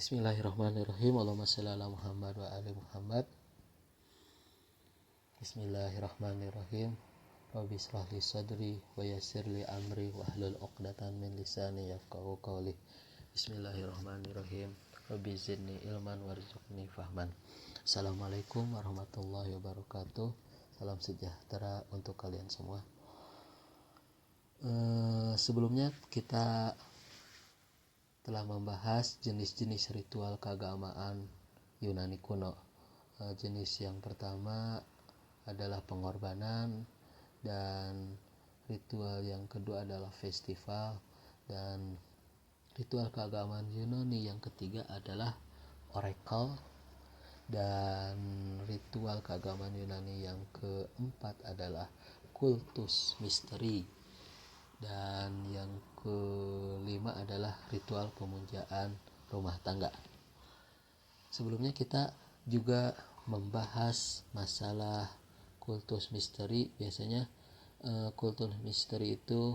Bismillahirrahmanirrahim. Allahumma shalli ala Muhammad wa ali Muhammad. Bismillahirrahmanirrahim. Rabbi shrah li sadri wa yassir li amri wahlul 'uqdatam min lisani yafqahu qawli. Bismillahirrahmanirrahim. Rabbi zidni ilman warzuqni fahman. Assalamualaikum warahmatullahi wabarakatuh. Salam sejahtera untuk kalian semua. Sebelumnya kita telah membahas jenis-jenis ritual keagamaan Yunani kuno. Jenis yang pertama adalah pengorbanan, dan ritual yang kedua adalah festival, dan ritual keagamaan Yunani yang ketiga adalah oracle, dan ritual keagamaan Yunani yang keempat adalah kultus misteri, dan yang kelima adalah ritual pemujaan rumah tangga. Sebelumnya kita juga membahas masalah kultus misteri. Biasanya kultus misteri itu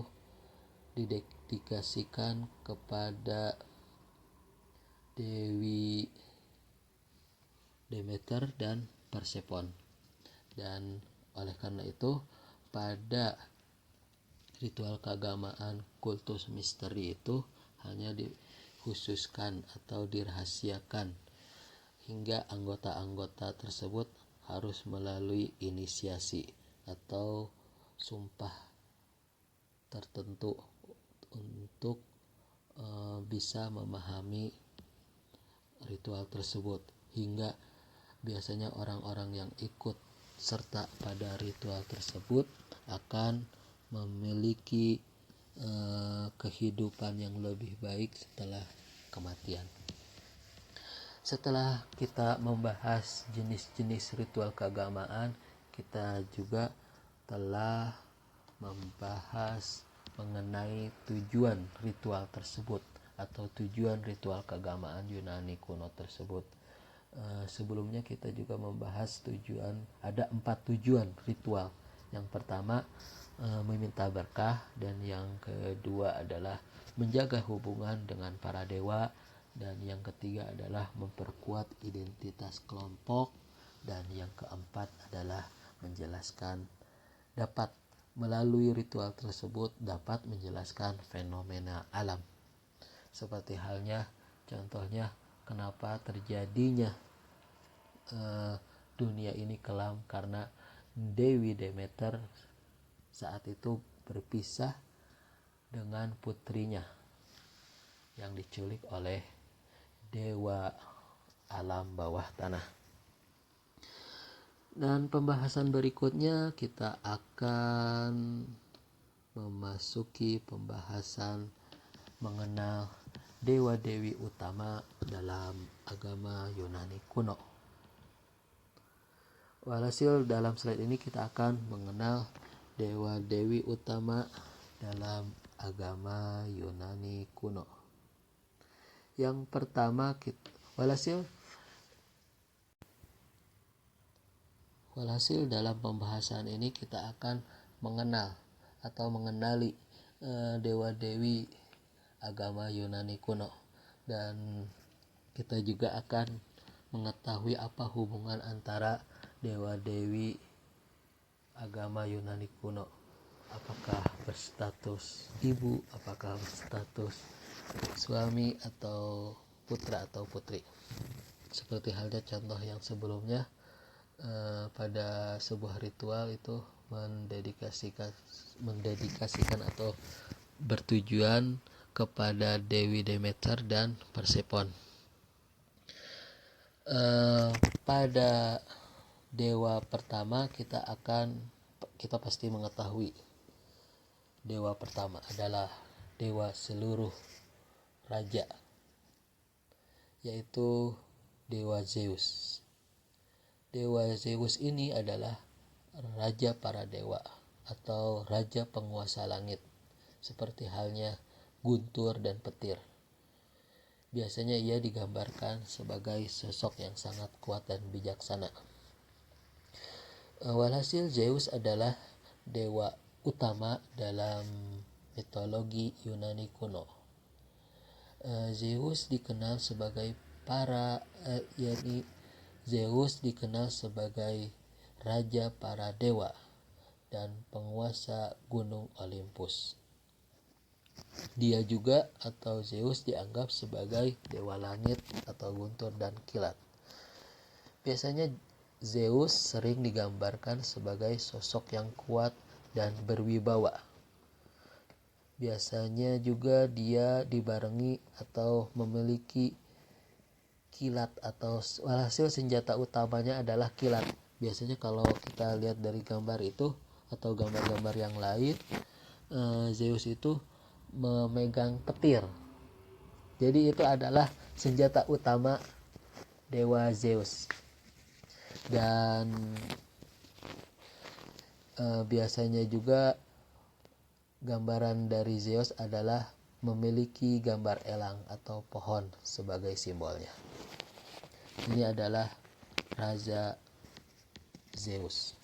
didedikasikan kepada Dewi Demeter dan Persephone, dan oleh karena itu pada ritual keagamaan kultus misteri itu hanya dikhususkan atau dirahasiakan hingga anggota-anggota tersebut harus melalui inisiasi atau sumpah tertentu untuk bisa memahami ritual tersebut, hingga biasanya orang-orang yang ikut serta pada ritual tersebut akan memiliki kehidupan yang lebih baik setelah kematian. Setelah kita membahas jenis-jenis ritual keagamaan, kita juga telah membahas mengenai tujuan ritual tersebut atau tujuan ritual keagamaan Yunani kuno tersebut. Sebelumnya kita juga membahas ada 4 tujuan ritual. Yang pertama meminta berkah, dan yang kedua adalah menjaga hubungan dengan para dewa, dan yang ketiga adalah memperkuat identitas kelompok, dan yang keempat adalah melalui ritual tersebut dapat menjelaskan fenomena alam, seperti halnya contohnya kenapa terjadinya dunia ini kelam, karena Dewi Demeter saat itu berpisah dengan putrinya yang diculik oleh dewa alam bawah tanah. Dan pembahasan berikutnya kita akan memasuki pembahasan mengenal dewa-dewi utama dalam agama Yunani kuno. Walhasil dalam slide ini kita akan mengenal dewa-dewi utama dalam agama Yunani kuno. Yang pertama walhasil dalam pembahasan ini kita akan mengenali dewa-dewi agama Yunani kuno, dan kita juga akan mengetahui apa hubungan antara dewa-dewi agama Yunani kuno, apakah berstatus ibu, apakah berstatus suami atau putra atau putri. Seperti halnya contoh yang sebelumnya, pada sebuah ritual itu mendedikasikan atau bertujuan kepada Dewi Demeter dan Persephone. Pada dewa pertama kita pasti mengetahui dewa pertama adalah dewa seluruh raja, yaitu dewa Zeus. Dewa Zeus ini adalah raja para dewa atau raja penguasa langit, seperti halnya guntur dan petir. Biasanya ia digambarkan sebagai sosok yang sangat kuat dan bijaksana. Walhasil Zeus adalah dewa utama dalam mitologi Yunani kuno. Zeus dikenal sebagai yakni Zeus dikenal sebagai raja para dewa dan penguasa gunung Olympus. Dia juga atau Zeus dianggap sebagai dewa langit atau guntur dan kilat. Biasanya Zeus sering digambarkan sebagai sosok yang kuat dan berwibawa. Biasanya juga dia dibarengi atau memiliki kilat atau walhasil senjata utamanya adalah kilat. Biasanya kalau kita lihat dari gambar itu atau gambar-gambar yang lain, Zeus itu memegang petir. Jadi itu adalah senjata utama dewa Zeus. Dan biasanya juga gambaran dari Zeus adalah memiliki gambar elang atau pohon sebagai simbolnya. Ini adalah Raja Zeus.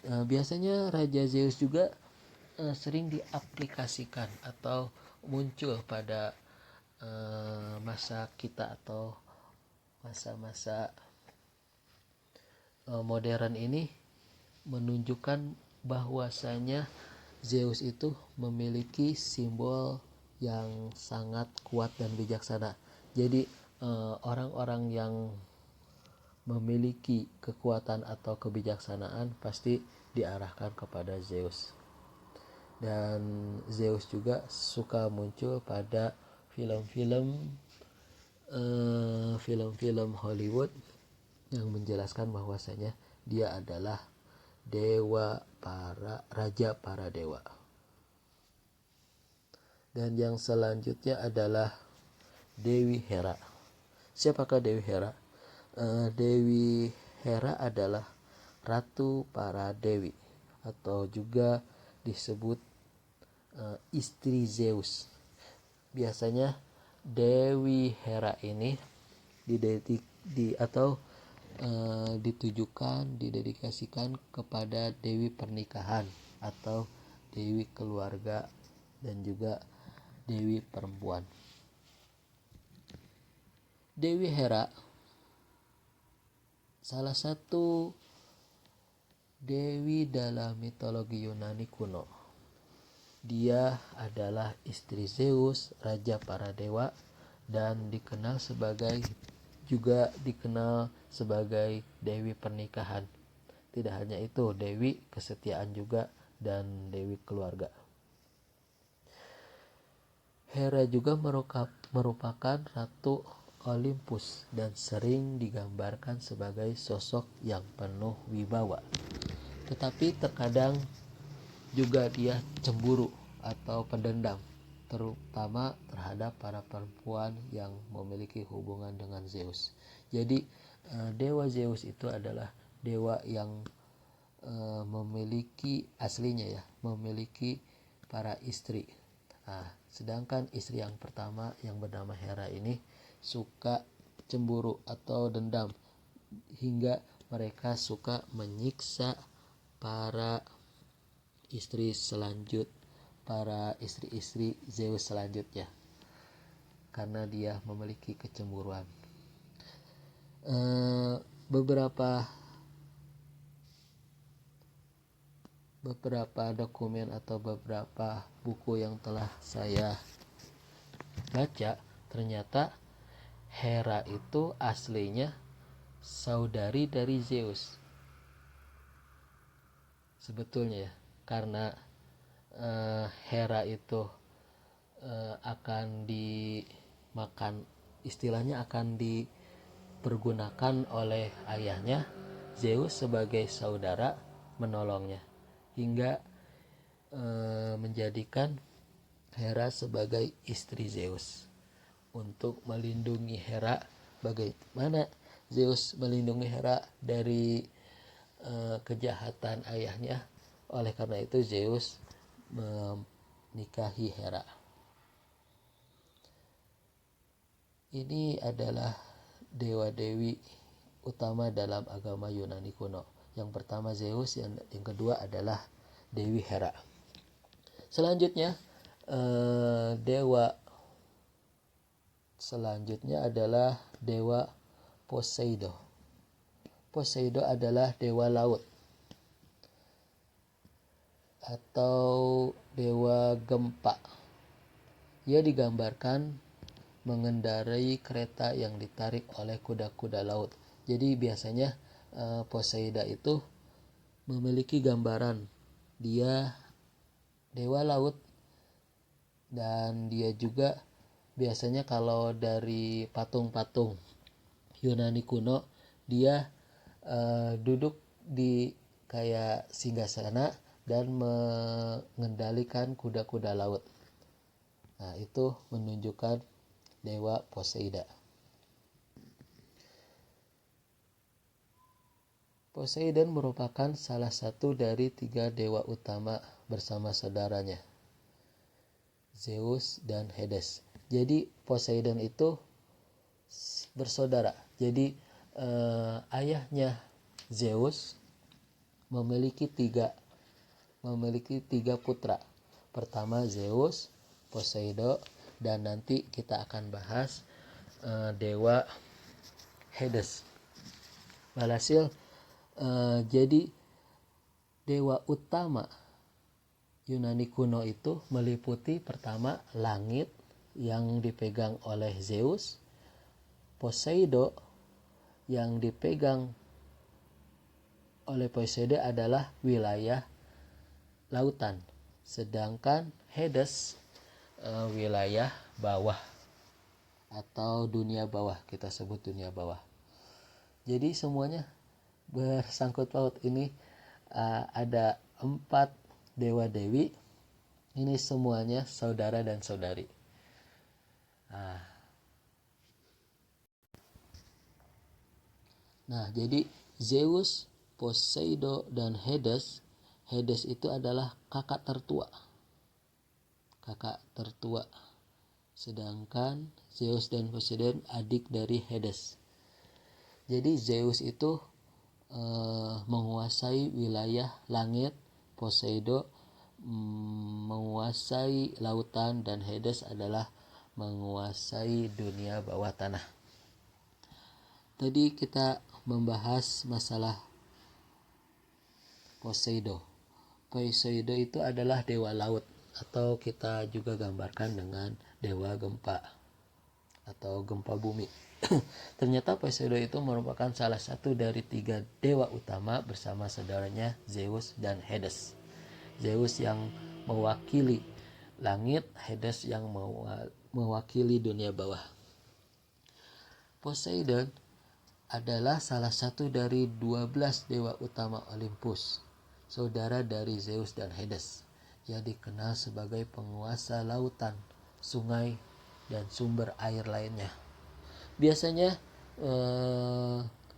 Biasanya Raja Zeus juga sering diaplikasikan atau muncul pada masa kita atau masa-masa modern ini, menunjukkan bahwasanya Zeus itu memiliki simbol yang sangat kuat dan bijaksana. Jadi orang-orang yang memiliki kekuatan atau kebijaksanaan pasti diarahkan kepada Zeus. Dan Zeus juga suka muncul pada film-film Hollywood yang menjelaskan bahwasanya dia adalah raja para dewa. Dan yang selanjutnya adalah Dewi Hera. Siapakah Dewi Hera? Dewi Hera adalah ratu para dewi atau juga disebut istri Zeus. Biasanya Dewi Hera ini didedikasikan kepada dewi pernikahan atau dewi keluarga dan juga dewi perempuan. Dewi Hera salah satu dewi dalam mitologi Yunani kuno. Dia adalah istri Zeus, raja para dewa, dan dikenal sebagai dewi pernikahan. Tidak hanya itu, dewi kesetiaan juga dan dewi keluarga. Hera juga merupakan ratu Olympus dan sering digambarkan sebagai sosok yang penuh wibawa. Tetapi terkadang juga dia cemburu atau pendendam, terutama terhadap para perempuan yang memiliki hubungan dengan Zeus. Jadi dewa Zeus itu adalah dewa yang memiliki para istri. Sedangkan istri yang pertama yang bernama Hera ini suka cemburu atau dendam, hingga mereka suka menyiksa para istri-istri Zeus selanjutnya karena dia memiliki kecemburuan. Beberapa dokumen atau beberapa buku yang telah saya baca, ternyata Hera itu aslinya saudari dari Zeus sebetulnya ya, karena Hera itu akan dipergunakan oleh ayahnya Zeus sebagai saudara menolongnya, hingga menjadikan Hera sebagai istri Zeus. Untuk melindungi Hera, bagaimana Zeus melindungi Hera dari kejahatan ayahnya? Oleh karena itu Zeus menikahi Hera. Ini adalah dewa-dewi utama dalam agama Yunani kuno. Yang pertama Zeus, yang kedua adalah Dewi Hera. Selanjutnya dewa Selanjutnya adalah dewa Poseidon. Poseidon adalah dewa laut atau dewa gempa. Ia digambarkan mengendarai kereta yang ditarik oleh kuda-kuda laut. Jadi biasanya Poseidon itu memiliki gambaran dia dewa laut, dan dia juga biasanya kalau dari patung-patung Yunani kuno dia duduk di kayak singgasana dan mengendalikan kuda-kuda laut. Nah, itu menunjukkan dewa Poseidon. Poseidon merupakan salah satu dari 3 dewa utama bersama saudaranya, Zeus dan Hades. Jadi Poseidon itu bersaudara. Jadi ayahnya Zeus memiliki tiga putra. Pertama Zeus, Poseidon, dan nanti kita akan bahas dewa Hades. Walhasil jadi dewa utama Yunani kuno itu meliputi pertama langit yang dipegang oleh Zeus, Poseidon yang dipegang oleh Poseidon adalah wilayah lautan, sedangkan Hades wilayah bawah atau dunia bawah, kita sebut dunia bawah. Jadi semuanya bersangkut paut. Ini ada 4 dewa dewi, ini semuanya saudara dan saudari. Nah, jadi Zeus, Poseidon, dan Hades. Hades itu adalah kakak tertua. Sedangkan Zeus dan Poseidon adik dari Hades. Jadi Zeus itu menguasai wilayah langit, Poseidon menguasai lautan, dan Hades adalah menguasai dunia bawah tanah. Tadi kita membahas masalah Poseidon. Poseidon itu adalah dewa laut, atau kita juga gambarkan dengan dewa gempa atau gempa bumi. Ternyata Poseidon itu merupakan salah satu dari 3 dewa utama bersama saudaranya Zeus dan Hades. Zeus yang mewakili langit, Hades yang mewakili dunia bawah. Poseidon adalah salah satu dari 12 dewa utama Olympus, saudara dari Zeus dan Hades. Ia dikenal sebagai penguasa lautan, sungai, dan sumber air lainnya. Biasanya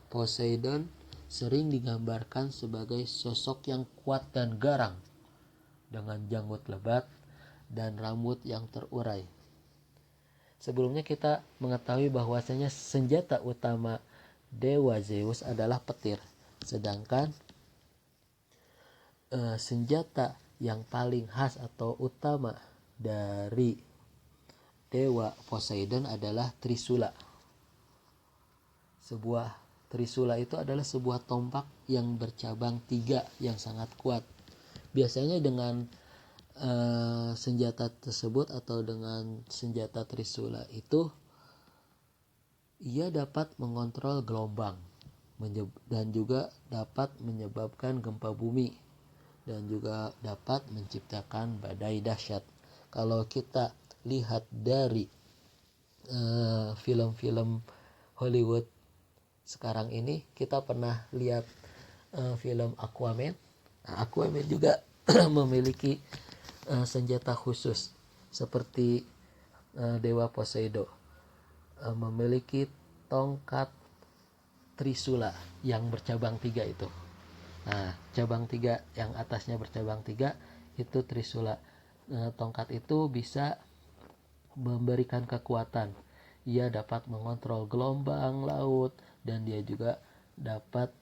Poseidon sering digambarkan sebagai sosok yang kuat dan garang, dengan janggut lebat dan rambut yang terurai. Sebelumnya kita mengetahui bahwasanya senjata utama dewa Zeus adalah petir, sedangkan senjata yang paling khas atau utama dari dewa Poseidon adalah Trisula. Sebuah Trisula itu adalah sebuah tombak yang bercabang 3 yang sangat kuat. Biasanya dengan senjata tersebut atau dengan senjata Trisula itu ia dapat mengontrol gelombang dan juga dapat menyebabkan gempa bumi dan juga dapat menciptakan badai dahsyat. Kalau kita lihat dari film-film Hollywood sekarang ini, kita pernah lihat film Aquaman. Aquaman juga memiliki senjata khusus seperti dewa Poseidon, memiliki tongkat Trisula yang bercabang 3 itu. Nah, cabang 3 yang atasnya bercabang 3 itu Trisula. Tongkat itu bisa memberikan kekuatan. Ia dapat mengontrol gelombang laut, dan dia juga dapat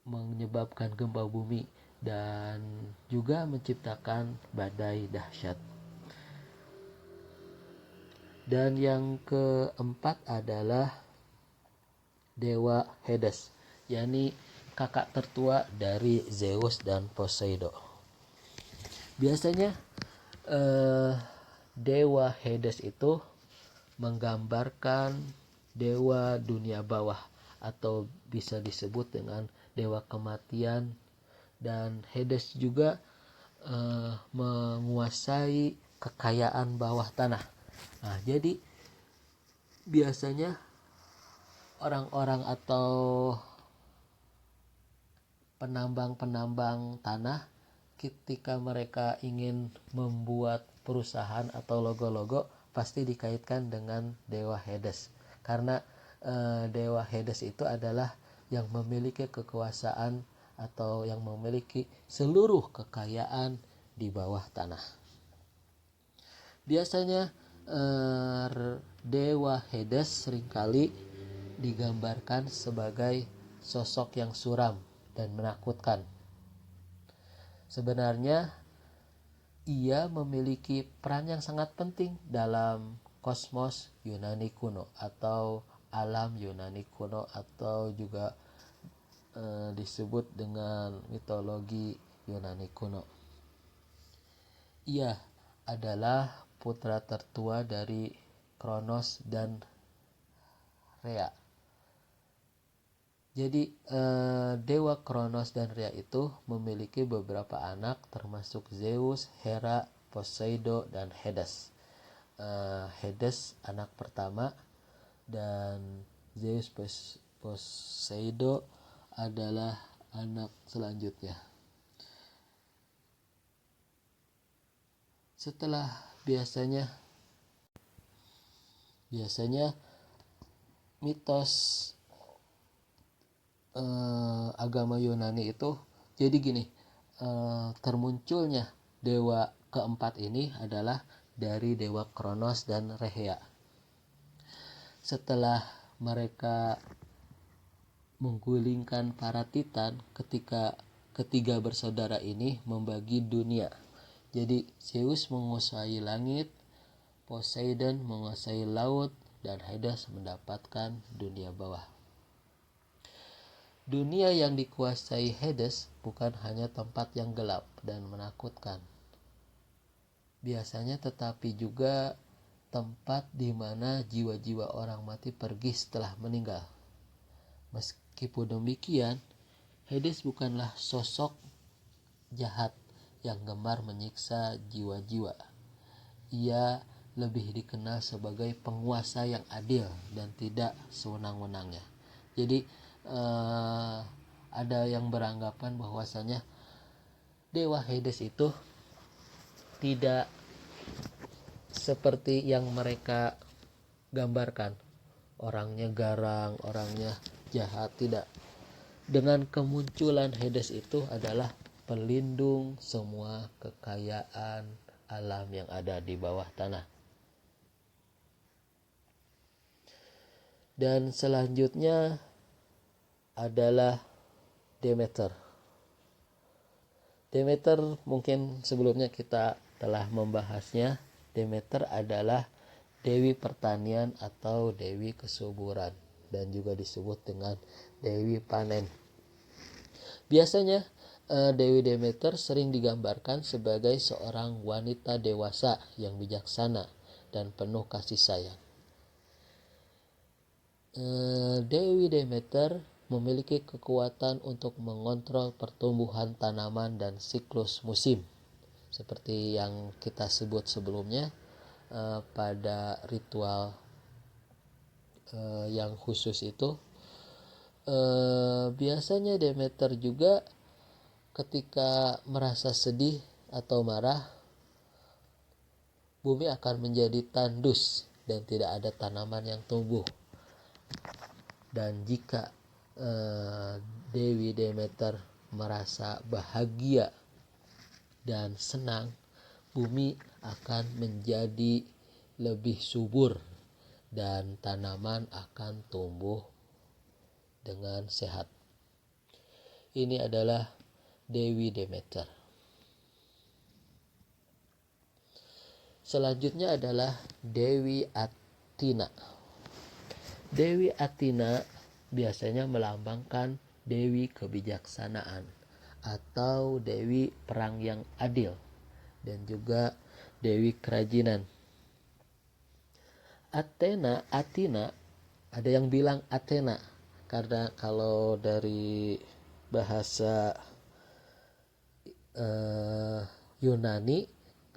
menyebabkan gempa bumi dan juga menciptakan badai dahsyat. Dan yang keempat adalah dewa Hades, yakni kakak tertua dari Zeus dan Poseidon. Biasanya dewa Hades itu menggambarkan dewa dunia bawah atau bisa disebut dengan dewa kematian, dan Hades juga menguasai kekayaan bawah tanah. Nah, jadi biasanya orang-orang atau penambang-penambang tanah ketika mereka ingin membuat perusahaan atau logo-logo pasti dikaitkan dengan dewa Hades, karena dewa Hades itu adalah yang memiliki kekuasaan atau yang memiliki seluruh kekayaan di bawah tanah. Biasanya dewa Hades seringkali digambarkan sebagai sosok yang suram dan menakutkan. Sebenarnya ia memiliki peran yang sangat penting dalam kosmos Yunani kuno atau alam Yunani kuno, atau juga disebut dengan mitologi Yunani kuno. Ia adalah putra tertua dari Kronos dan Rhea. Jadi dewa Kronos dan Rhea itu memiliki beberapa anak, termasuk Zeus, Hera, Poseidon, dan Hades. Hades anak pertama dan Zeus Poseidon adalah anak selanjutnya. Setelah biasanya mitos agama Yunani itu jadi gini, termunculnya dewa keempat ini adalah dari dewa Kronos dan Rhea. Setelah mereka menggulingkan para titan, ketika ketiga bersaudara ini membagi dunia. Jadi Zeus menguasai langit, Poseidon menguasai laut, dan Hades mendapatkan dunia bawah. Dunia yang dikuasai Hades bukan hanya tempat yang gelap dan menakutkan. Biasanya tetapi juga tempat di mana jiwa-jiwa orang mati pergi setelah meninggal. Meskipun demikian, Hades bukanlah sosok jahat yang gemar menyiksa jiwa-jiwa. Ia lebih dikenal sebagai penguasa yang adil dan tidak sewenang-wenangnya. Jadi ada yang beranggapan bahwasanya dewa Hades itu tidak seperti yang mereka gambarkan, orangnya garang, orangnya jahat. Tidak. Dengan kemunculan Hades itu adalah pelindung semua kekayaan alam yang ada di bawah tanah. Dan selanjutnya adalah Demeter. Demeter mungkin sebelumnya kita telah membahasnya. Demeter adalah dewi pertanian atau dewi kesuburan, dan juga disebut dengan dewi panen. Biasanya Dewi Demeter sering digambarkan sebagai seorang wanita dewasa yang bijaksana dan penuh kasih sayang. Dewi Demeter memiliki kekuatan untuk mengontrol pertumbuhan tanaman dan siklus musim. Seperti yang kita sebut sebelumnya pada ritual yang khusus itu. Biasanya Demeter juga ketika merasa sedih atau marah, bumi akan menjadi tandus dan tidak ada tanaman yang tumbuh. Dan jika Dewi Demeter merasa bahagia dan senang, bumi akan menjadi lebih subur dan tanaman akan tumbuh dengan sehat. Ini adalah Dewi Demeter. Selanjutnya adalah Dewi Athena. Dewi Athena biasanya melambangkan Dewi kebijaksanaan atau Dewi perang yang adil dan juga Dewi kerajinan. Athena, ada yang bilang Athena karena kalau dari bahasa Yunani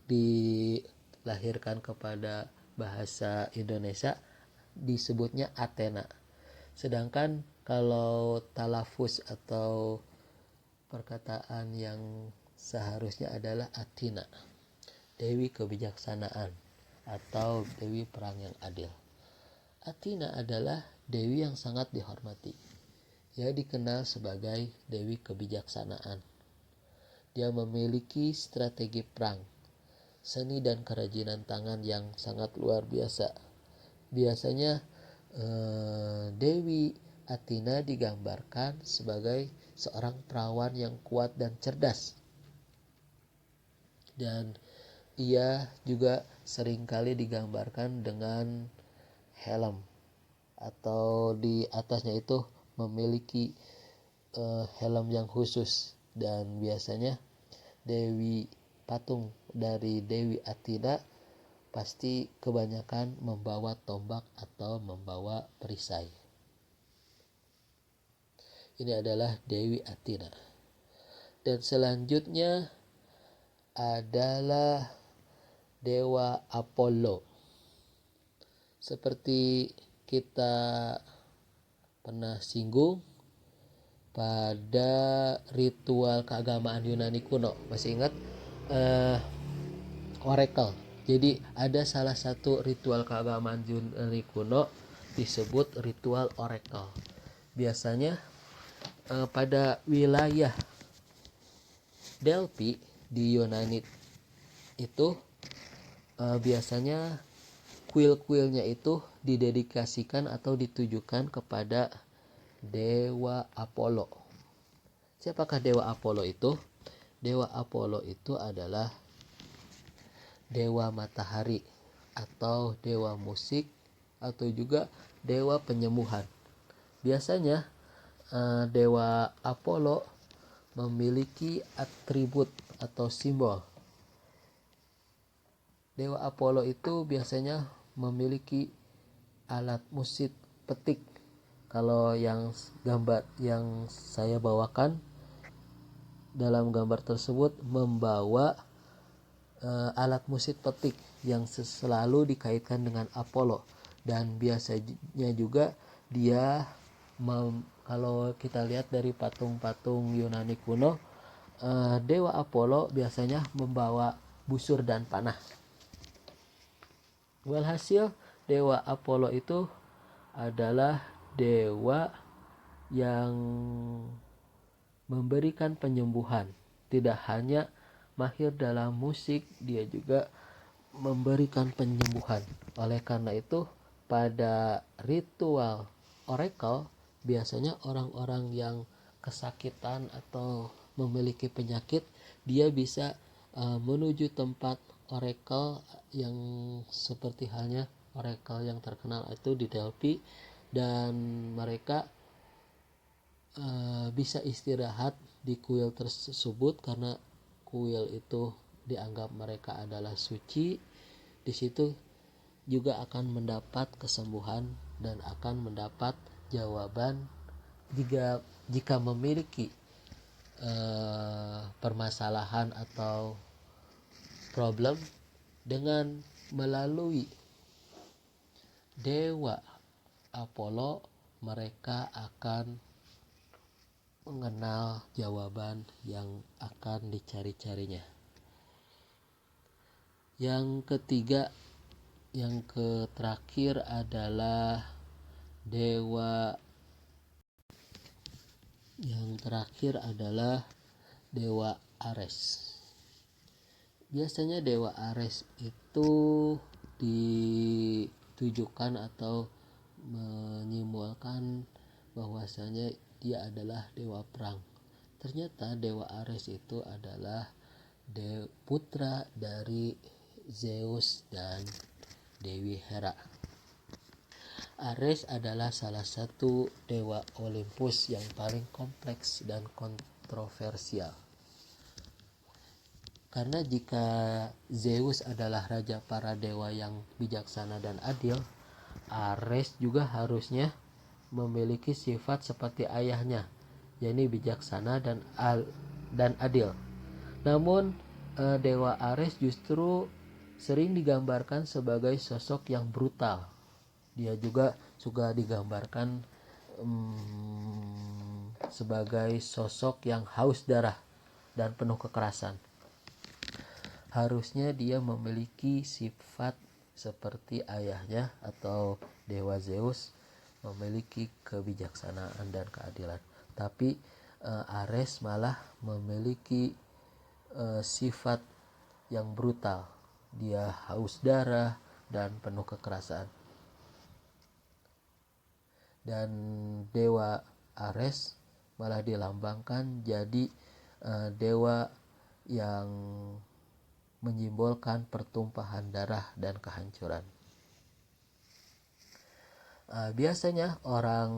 dilahirkan kepada bahasa Indonesia disebutnya Athena. Sedangkan kalau talafus atau perkataan yang seharusnya adalah Athena, Dewi kebijaksanaan atau Dewi perang yang adil. Athena adalah Dewi yang sangat dihormati. Ia dikenal sebagai Dewi kebijaksanaan. Dia memiliki strategi perang, seni dan kerajinan tangan yang sangat luar biasa. Biasanya Dewi Athena digambarkan sebagai seorang perawan yang kuat dan cerdas. Dan ia juga seringkali digambarkan dengan helm atau di atasnya itu memiliki helm yang khusus, dan biasanya patung dari Dewi Athena pasti kebanyakan membawa tombak atau membawa perisai. Ini adalah Dewi Athena. Dan selanjutnya adalah Dewa Apollo. Seperti kita pernah singgung pada ritual keagamaan Yunani kuno, masih ingat oracle. Jadi ada salah satu ritual keagamaan Yunani kuno disebut ritual oracle. Biasanya pada wilayah Delphi di Yunani itu biasanya kuil-kuilnya itu didedikasikan atau ditujukan kepada Dewa Apollo. Siapakah Dewa Apollo itu? Dewa Apollo itu adalah dewa matahari atau dewa musik atau juga dewa penyembuhan. Biasanya Dewa Apollo memiliki atribut atau simbol. Dewa Apollo itu biasanya memiliki alat musik petik. Kalau yang gambar yang saya bawakan dalam gambar tersebut membawa alat musik petik yang selalu dikaitkan dengan Apollo, dan biasanya juga dia kalau kita lihat dari patung-patung Yunani kuno, Dewa Apollo biasanya membawa busur dan panah. Walhasil Dewa Apollo itu adalah dewa yang memberikan penyembuhan. Tidak hanya mahir dalam musik, dia juga memberikan penyembuhan. Oleh karena itu, pada ritual oracle biasanya orang-orang yang kesakitan atau memiliki penyakit, dia bisa menuju tempat oracle yang seperti halnya oracle yang terkenal itu di Delphi, dan mereka bisa istirahat di kuil tersebut karena kuil itu dianggap mereka adalah suci. Di situ juga akan mendapat kesembuhan dan akan mendapat jawaban jika memiliki permasalahan atau problem. Dengan melalui Dewa Apollo, mereka akan mengenal jawaban yang akan dicari-carinya. Yang ketiga, yang terakhir adalah Dewa Ares. Biasanya Dewa Ares itu ditujukan atau menyimbolkan bahwasanya dia adalah dewa perang. Ternyata Dewa Ares itu adalah putra dari Zeus dan Dewi Hera. Ares adalah salah satu dewa Olympus yang paling kompleks dan kontroversial. Karena jika Zeus adalah raja para dewa yang bijaksana dan adil, Ares juga harusnya memiliki sifat seperti ayahnya, yakni bijaksana dan adil. Namun dewa Ares justru sering digambarkan sebagai sosok yang brutal. Dia juga suka digambarkan sebagai sosok yang haus darah dan penuh kekerasan. Harusnya dia memiliki sifat seperti ayahnya atau dewa Zeus, memiliki kebijaksanaan dan keadilan. Tapi Ares malah memiliki sifat yang brutal. Dia haus darah dan penuh kekerasan. Dan dewa Ares malah dilambangkan jadi dewa yang menyimbolkan pertumpahan darah dan kehancuran. Biasanya orang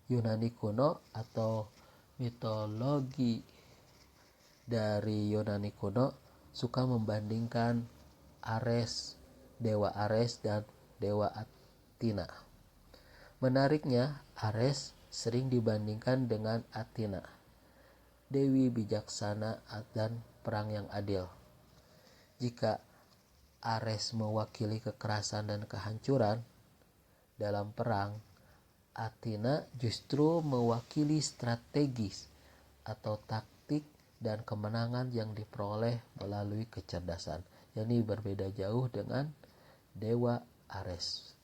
Yunani kuno atau mitologi dari Yunani kuno suka membandingkan dewa Ares dan dewa Athena. Menariknya, Ares sering dibandingkan dengan Athena, dewi bijaksana dan perang yang adil. Jika Ares mewakili kekerasan dan kehancuran dalam perang, Athena justru mewakili strategis atau taktik dan kemenangan yang diperoleh melalui kecerdasan. Ini berbeda jauh dengan dewa Ares.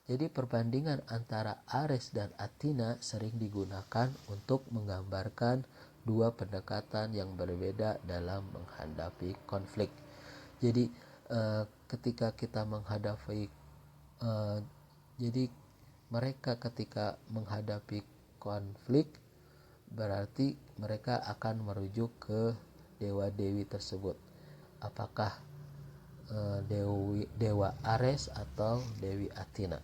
Jadi perbandingan antara Ares dan Athena sering digunakan untuk menggambarkan dua pendekatan yang berbeda dalam menghadapi konflik. Jadi ketika kita menghadapi mereka ketika menghadapi konflik, berarti mereka akan merujuk ke dewa-dewi tersebut. Apakah dewa Ares atau Dewi Athena?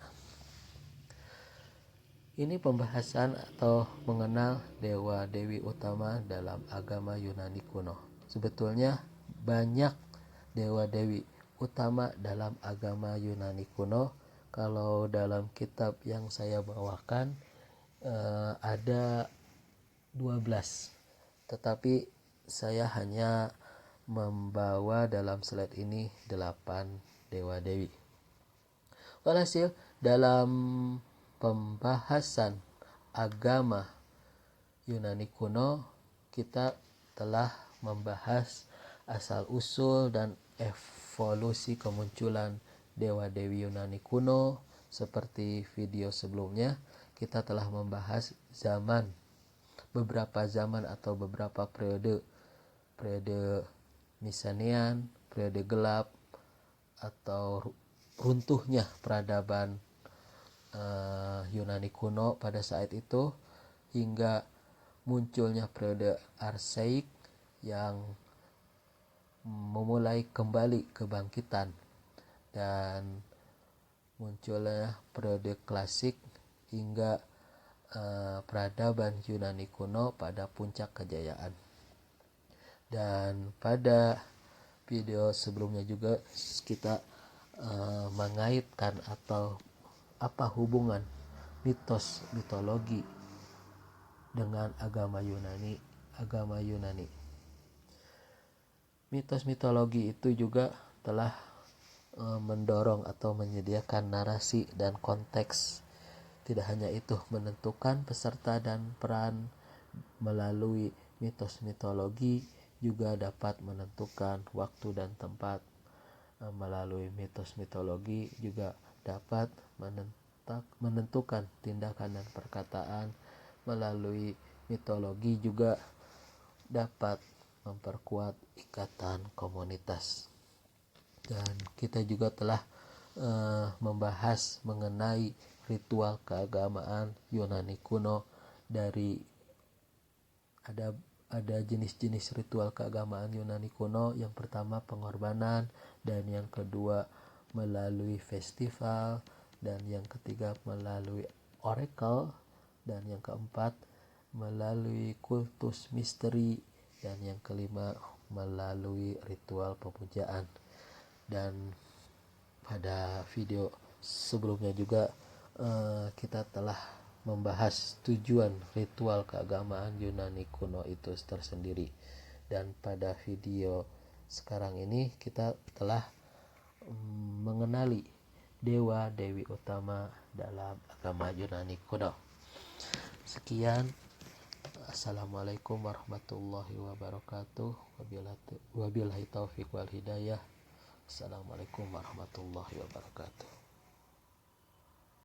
Ini pembahasan atau mengenal dewa-dewi utama dalam agama Yunani kuno. Sebetulnya banyak dewa-dewi utama dalam agama Yunani kuno. Kalau dalam kitab yang saya bawakan ada 12. Tetapi saya hanya membawa dalam slide ini 8 dewa-dewi. Walhasil dalam pembahasan agama Yunani kuno, kita telah membahas asal-usul dan evolusi kemunculan dewa-dewi Yunani kuno. Seperti video sebelumnya, kita telah membahas beberapa zaman atau beberapa periode Mycenaean, periode gelap atau runtuhnya peradaban Yunani kuno pada saat itu, hingga munculnya periode Arseik yang memulai kembali kebangkitan, dan munculnya periode klasik hingga peradaban Yunani kuno pada puncak kejayaan. Dan pada video sebelumnya juga kita mengaitkan atau apa hubungan mitos mitologi dengan agama Yunani. Mitos mitologi itu juga telah mendorong atau menyediakan narasi dan konteks. Tidak hanya itu, menentukan peserta dan peran melalui mitos mitologi juga dapat menentukan waktu dan tempat. Melalui mitos mitologi juga dapat menentukan tindakan dan perkataan. Melalui mitologi juga dapat memperkuat ikatan komunitas. Dan kita juga telah membahas mengenai ritual keagamaan Yunani kuno. Dari ada jenis-jenis ritual keagamaan Yunani kuno. Yang pertama pengorbanan, dan yang kedua melalui festival, dan yang ketiga melalui oracle, dan yang keempat melalui kultus misteri, dan yang kelima melalui ritual pemujaan. Dan pada video sebelumnya juga kita telah membahas tujuan ritual keagamaan Yunani kuno itu tersendiri, dan pada video sekarang ini kita telah mengenali dewa dewi utama dalam agama Yunani kuno. Sekian, assalamualaikum warahmatullahi wabarakatuh, wabillahi taufiq wal hidayah. Assalamualaikum warahmatullahi wabarakatuh.